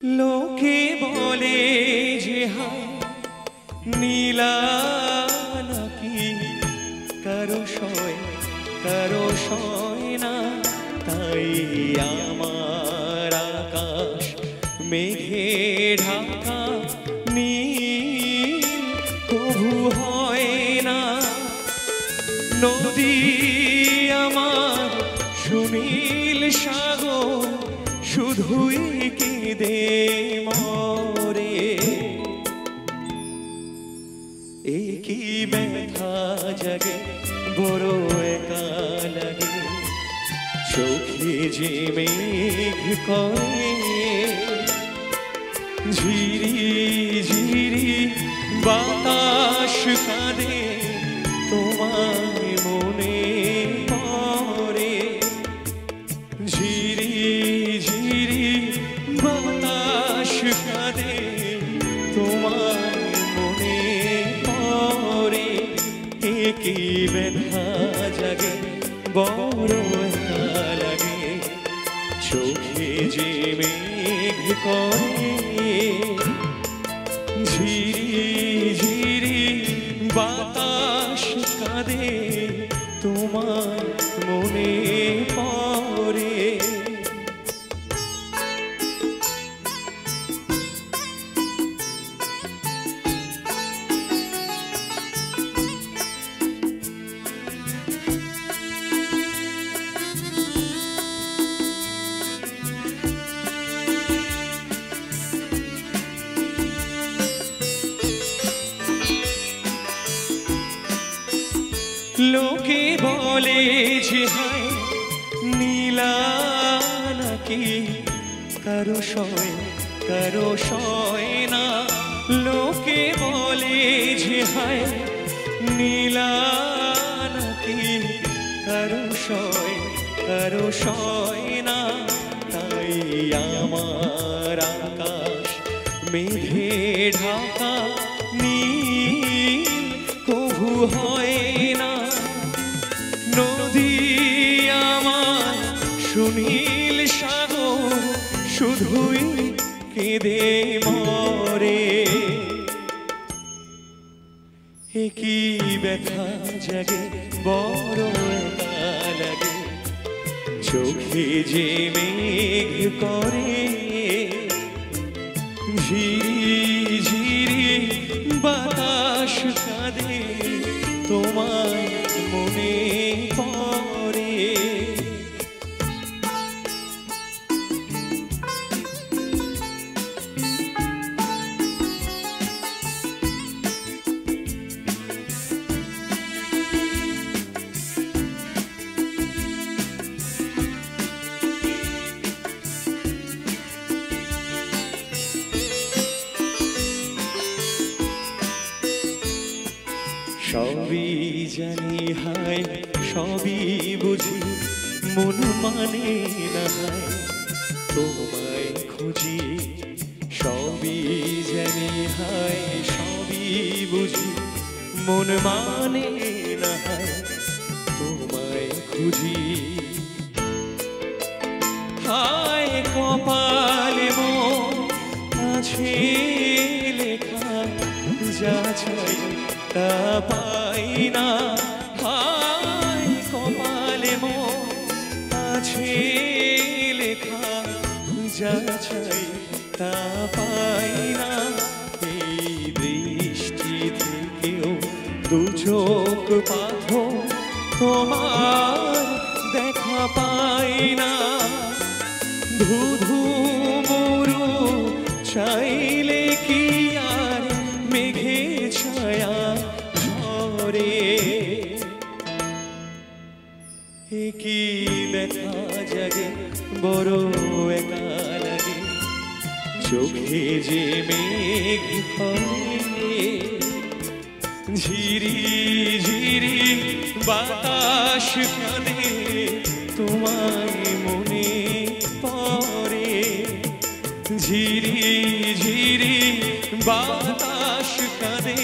লোকে বলে যে হায় নীলা নাকি কারো সয় না, তাই আমার আকাশ মেঘে ঢাকা নীল কভু হয় না। নদী আমার সুনীল সাগর শুধুই কেঁদে মরে। এই কি ব্যথা জাগে বড় একা লাগে, চোখে যে মেঘ করে ঝিরি ঝিরি বাতাস কাঁদে তোমায় মনে পড়ে। ঝিরি ঝিরি বাতাস কাঁদে তোমায় মনে পড়ে। কি ব্যথা জাগে বড় একা লাগে, চোখে যে মেঘ করে ঝিরি ঝিরি বাতাস কাঁদে তোমার মনে পড়ে। লোকে বলে যে হায় নীলা নাকি কারো সয় না। লোকে বলে যে হায় নীলা নাকি কারো সয় না, তাই আমার আকাশ মেঘে ঢাকা নীল কভু হয় না। নদী আমার সুনীল সাগর শুধুই কেঁদে মরে। কি ব্যথা জাগে বড় একা লাগে, চোখে যে মেঘ করে ঝিরি ঝিরি বাতাস কাঁদে তোমার মনে পড়ে। সবই জানি হায় সবই বুঝি, মন মানে না হায় তোমায় খুঁজি। সবই জানি হায় সবই বুঝি, মন মানে না হায় তোমায় খুঁজি। হায় কপালে মন আছে লেখা, যা চাই তা পাই না। হায় কপালে মন আছে লেখা, যা চাই তা পাই না। এই বৃষ্টি থেকেও দু চোখ পাথর তোমার দেখা পাই না। ধুধু মরু চাইলে কি আর মেঘে ছায়া ঝরে। কি ব্যথা জাগে বড় একা লাগে, চোখে যে মেঘ করে ঝিরি ঝিরি বাতাস কাঁদে তোমায় মনে পড়ে। ঝিরি ঝিরি বাতাস কাঁদে